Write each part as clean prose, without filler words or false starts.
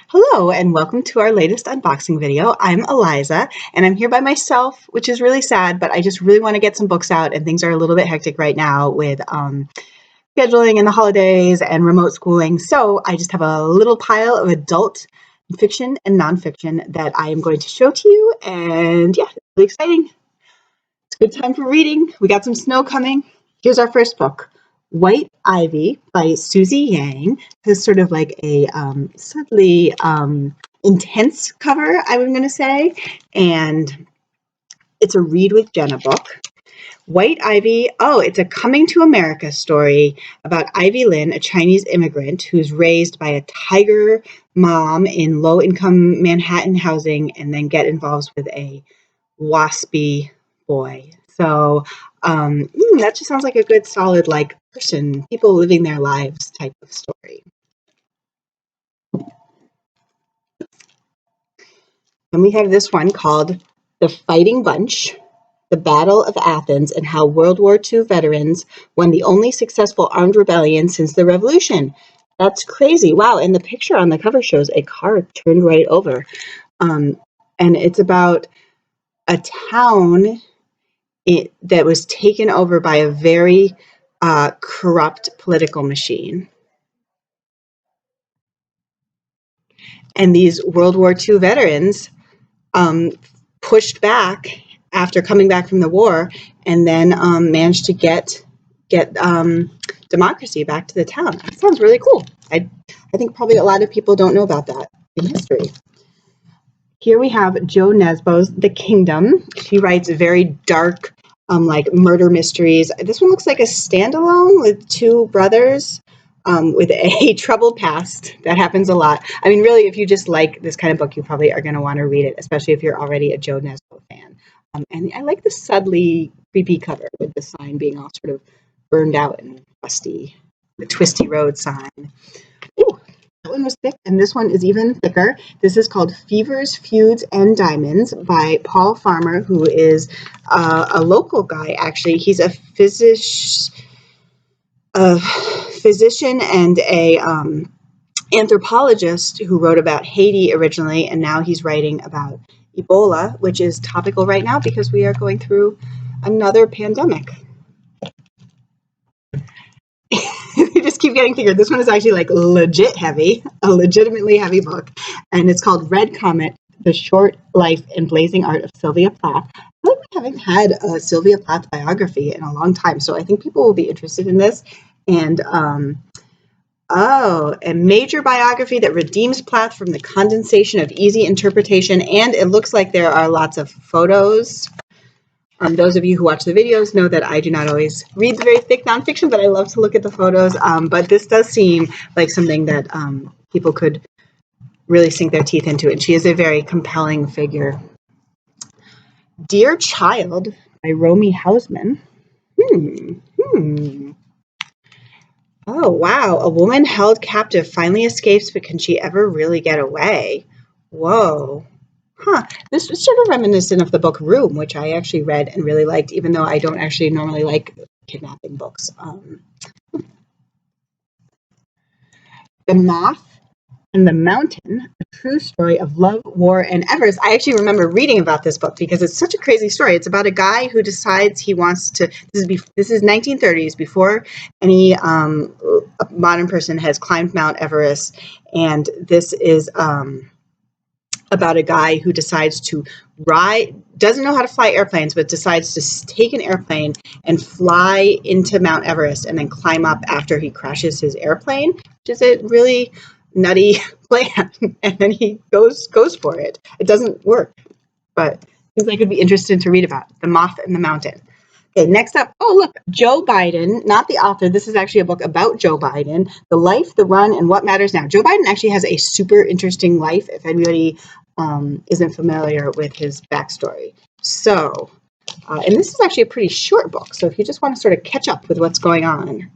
Hello and welcome to our latest unboxing video. I'm Eliza and I'm here by myself, which is really sad, but I just really want to get some books out and things are a little bit hectic right now with scheduling and the holidays and remote schooling. So I just have a little pile of adult fiction and nonfiction that I am going to show to you, and yeah, it's really exciting. It's a good time for reading. We got some snow coming. Here's our first book. White Ivy by Susie Yang. This is sort of like a subtly intense cover, I'm going to say, and it's a Read with Jenna book. White Ivy, it's a coming to America story about Ivy Lynn, a Chinese immigrant who's raised by a tiger mom in low-income Manhattan housing and then get involved with a waspy boy. So that just sounds like a good, solid, like, person, people living their lives type of story. And we have this one called The Fighting Bunch, The Battle of Athens, and How World War II Veterans Won the Only Successful Armed Rebellion Since the Revolution. That's crazy. Wow. And the picture on the cover shows a car turned right over. And it's about a town that was taken over by a very corrupt political machine. And these World War II veterans pushed back after coming back from the war, and then managed to get democracy back to the town. That sounds really cool. I think probably a lot of people don't know about that in history. Here we have Jo Nesbo's The Kingdom. She writes very dark, like murder mysteries. This one looks like a standalone with two brothers with a troubled past. That happens a lot. I mean, really, if you just like this kind of book, you probably are going to want to read it, especially if you're already a Jo Nesbo fan. And I like the subtly creepy cover with the sign being all sort of burned out and rusty, the Twisty Road sign. Ooh, that one was thick, and this one is even thicker. This is called Fevers, Feuds, and Diamonds by Paul Farmer, who is a local guy, actually. He's a physician and a anthropologist who wrote about Haiti originally, and now he's writing about Ebola, which is topical right now because we are going through another pandemic. They just keep getting thicker. This one is actually like legit heavy, a legitimately heavy book, and it's called Red Comet, The Short Life and Blazing Art of Sylvia Plath. I feel like we haven't had a Sylvia Plath biography in a long time, so I think people will be interested in this. And a major biography that redeems Plath from the condensation of easy interpretation, and it looks like there are lots of photos. Those of you who watch the videos know that I do not always read the very thick nonfiction, but I love to look at the photos. But this does seem like something that people could really sink their teeth into, and she is a very compelling figure. Dear Child by Romy Hausman. Oh, wow. A woman held captive finally escapes, but can she ever really get away? Whoa. This is sort of reminiscent of the book Room, which I actually read and really liked, even though I don't actually normally like kidnapping books. The Moth and the Mountain, a true story of love, war, and avarice. I actually remember reading about this book because it's such a crazy story. It's about a guy who decides he wants to, this is 1930s, before any modern person has climbed Mount Everest, and this is about a guy who decides to doesn't know how to fly airplanes, but decides to take an airplane and fly into Mount Everest and then climb up after he crashes his airplane, which is a really nutty plan. And then he goes for it. It doesn't work, but seems like it'd be interesting to read about. The Moth and the Mountain. Okay, next up, look, Joe Biden, not the author. This is actually a book about Joe Biden, The Life, the Run, and What Matters Now. Joe Biden actually has a super interesting life, if anybody isn't familiar with his backstory. So, and this is actually a pretty short book, so if you just want to sort of catch up with what's going on.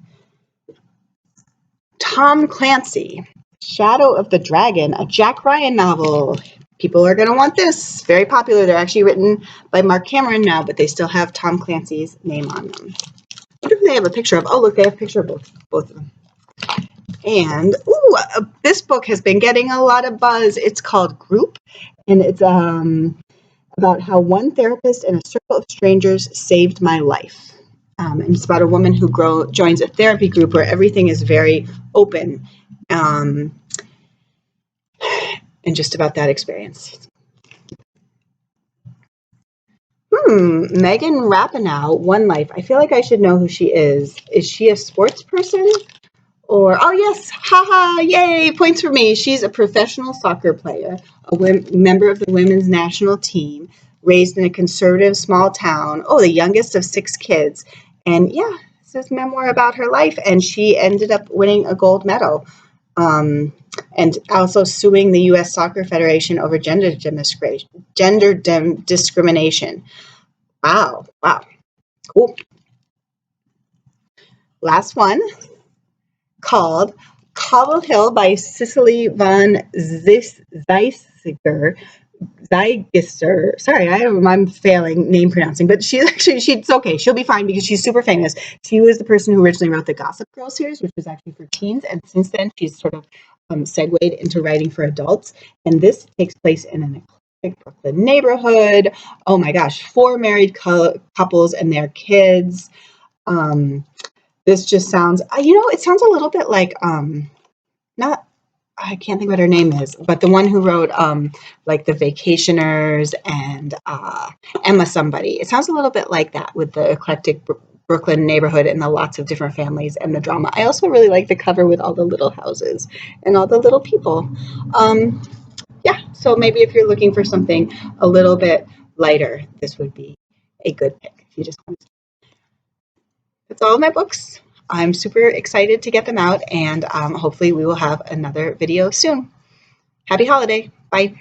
Tom Clancy, Shadow of the Dragon, a Jack Ryan novel. People are going to want this. Very popular. They're actually written by Mark Cameron now, but they still have Tom Clancy's name on them. I wonder if they have a picture of, look, they have a picture of both of them. And this book has been getting a lot of buzz. It's called Group, and it's about how one therapist and a circle of strangers saved my life. And it's about a woman who joins a therapy group where everything is very open, and just about that experience. Megan Rapinoe, One Life. I feel like I should know who she is. Is she a sports person? Or, oh yes, haha, yay, points for me. She's a professional soccer player, a member of the women's national team, raised in a conservative small town. Oh, the youngest of 6 kids. And yeah, this is a memoir about her life. And she ended up winning a gold medal. And also suing the U.S. Soccer Federation over gender discrimination. Wow, cool. Last one, called Cobble Hill by Cecily von Ziegesar. Sorry, I'm failing name pronouncing, but she's okay. She'll be fine because she's super famous. She was the person who originally wrote the Gossip Girl series, which was actually for teens, and since then she's sort of segued into writing for adults. And this takes place in an eclectic Brooklyn neighborhood. Oh my gosh, 4 married couples and their kids. This just sounds, it sounds a little bit like, I can't think what her name is, but the one who wrote, like The Vacationers and Emma Somebody. It sounds a little bit like that with the eclectic Brooklyn neighborhood and the lots of different families and the drama. I also really like the cover with all the little houses and all the little people. Yeah, so maybe if you're looking for something a little bit lighter, this would be a good pick if you just want to. That's all of my books. I'm super excited to get them out, and hopefully we will have another video soon. Happy holiday. Bye.